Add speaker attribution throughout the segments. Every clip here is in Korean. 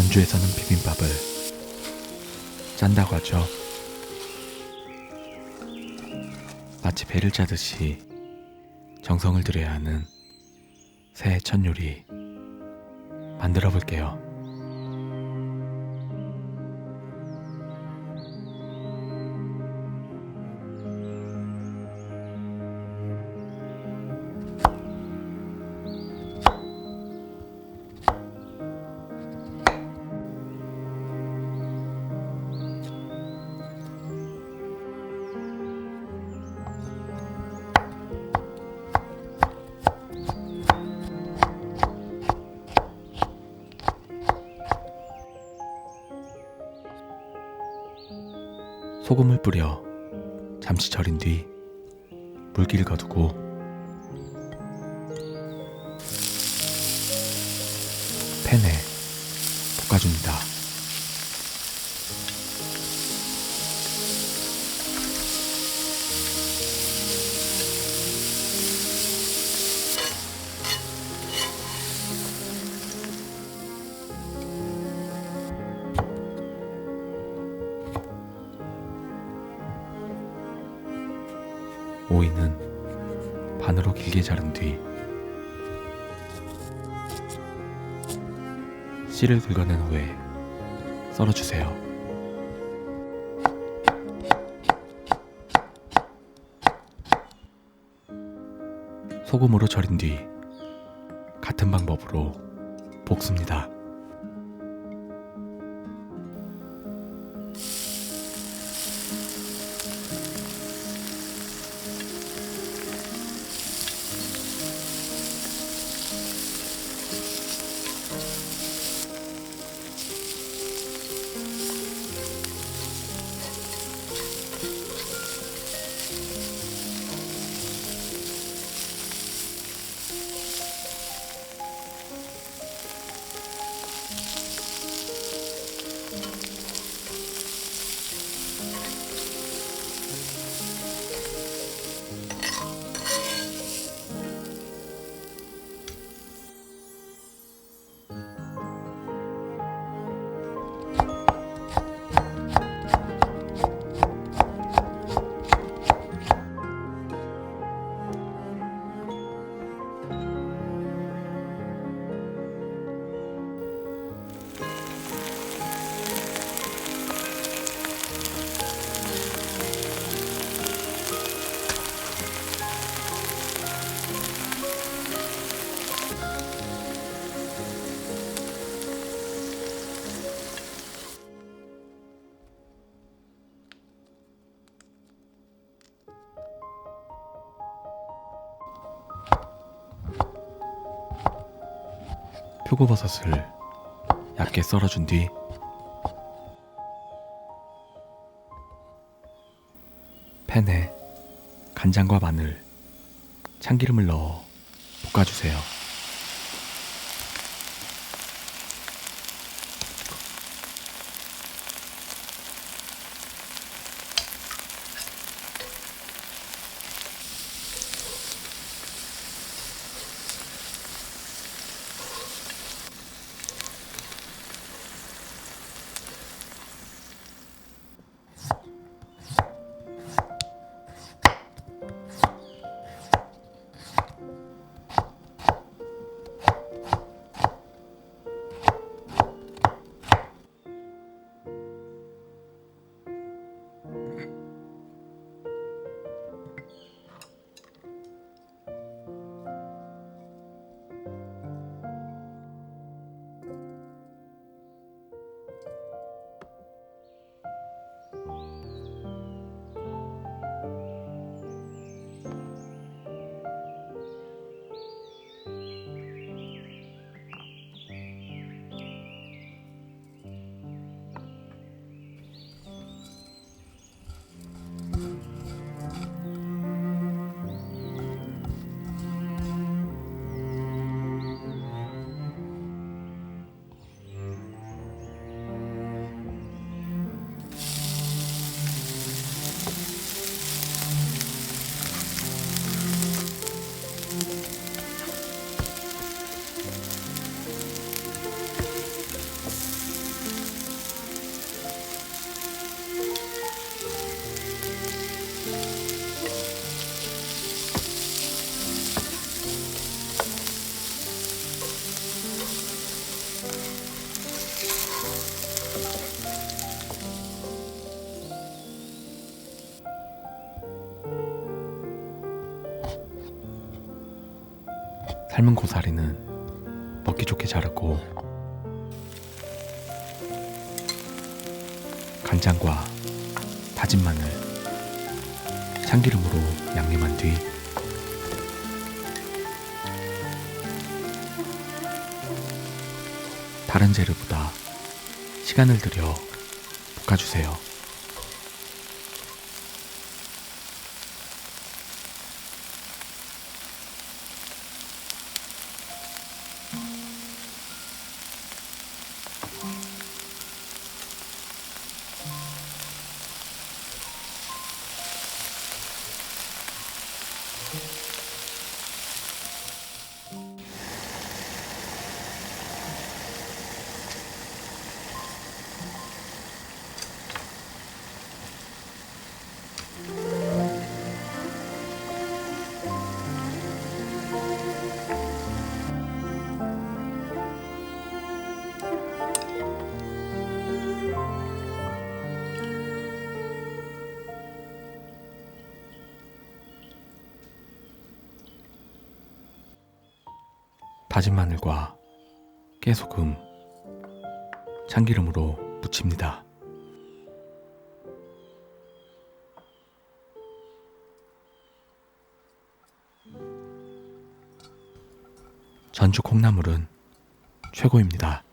Speaker 1: 전주에서는 비빔밥을 짠다고 하죠. 마치 배를 짜듯이 정성을 들여야 하는 새해 첫 요리 만들어 볼게요. 소금을 뿌려 잠시 절인 뒤 물기를 거두고 팬에 볶아줍니다. 오이는 반으로 길게 자른 뒤 씨를 긁어낸 후에 썰어주세요. 소금으로 절인 뒤 같은 방법으로 볶습니다. 표고버섯을 얇게 썰어준 뒤 팬에 간장과 마늘, 참기름을 넣어 볶아주세요. 삶은 고사리는 먹기 좋게 자르고 간장과 다진 마늘, 참기름으로 양념한 뒤 다른 재료보다 시간을 들여 볶아주세요. 다진 마늘과 깨소금, 참기름으로 무칩니다. 전주 콩나물은 최고입니다.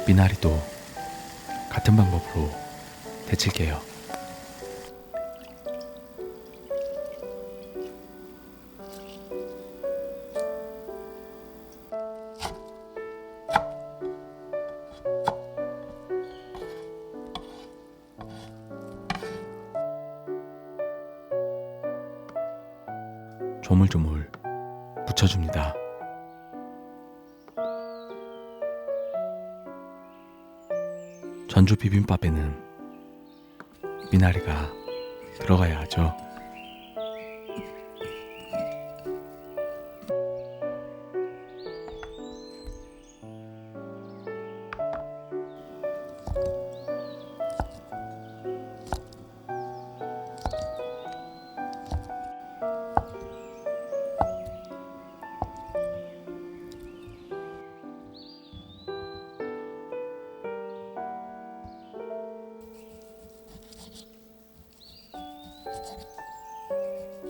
Speaker 1: 미나리도 같은 방법으로 데칠게요. 조물조물 묻혀줍니다. 전주 비빔밥에는 미나리가 들어가야 하죠.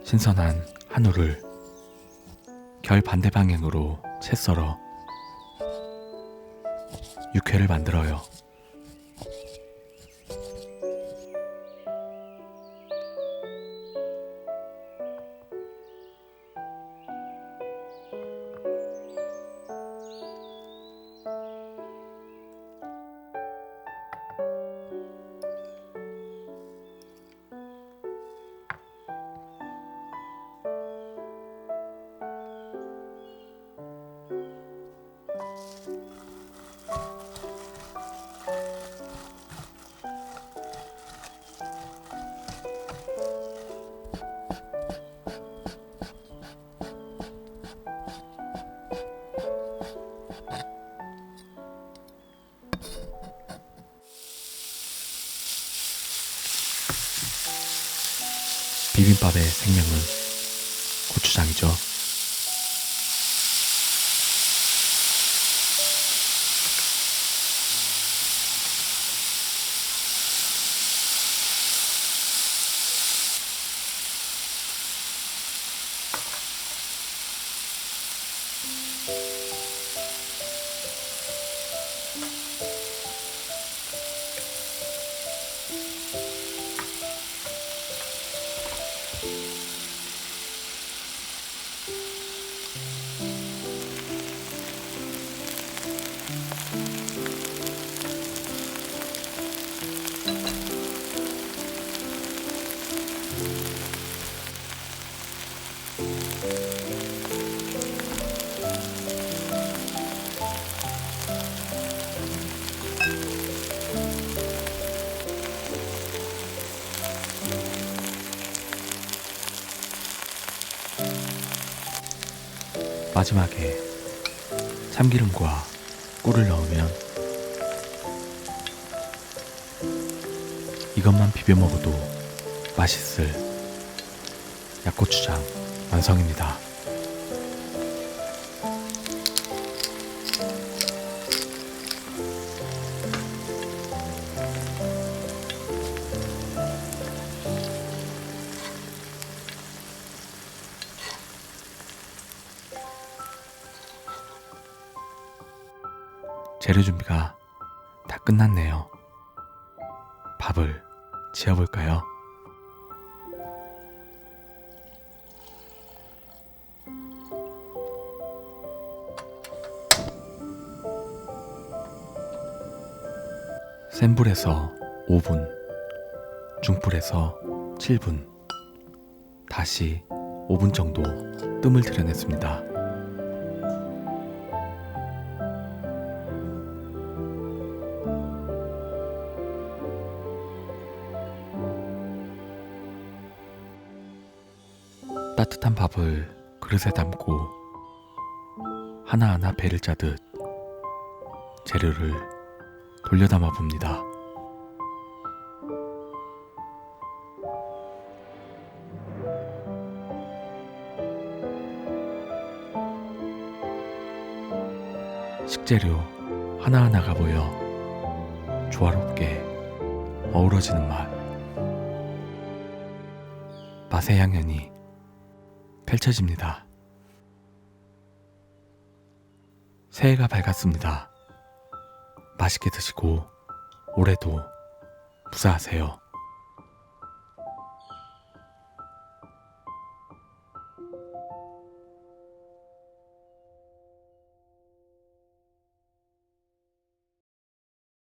Speaker 1: 신선한 한우를 결 반대 방향으로 채 썰어 육회를 만들어요. 비빔밥의 생명은 고추장이죠. 마지막에 참기름과 꿀을 넣으면 이것만 비벼 먹어도 맛있을 약고추장 완성입니다. 재료 준비가 다 끝났네요. 밥을 지어볼까요? 센 불에서 5분, 중불에서 7분, 다시 5분 정도 뜸을 들여냈습니다. 따뜻한 밥을 그릇에 담고 하나하나 배를 짜듯 재료를 돌려 담아 봅니다. 식재료 하나하나가 모여 조화롭게 어우러지는 맛. 맛의 향연이 펼쳐집니다. 새해가 밝았습니다. 맛있게 드시고 올해도 무사하세요.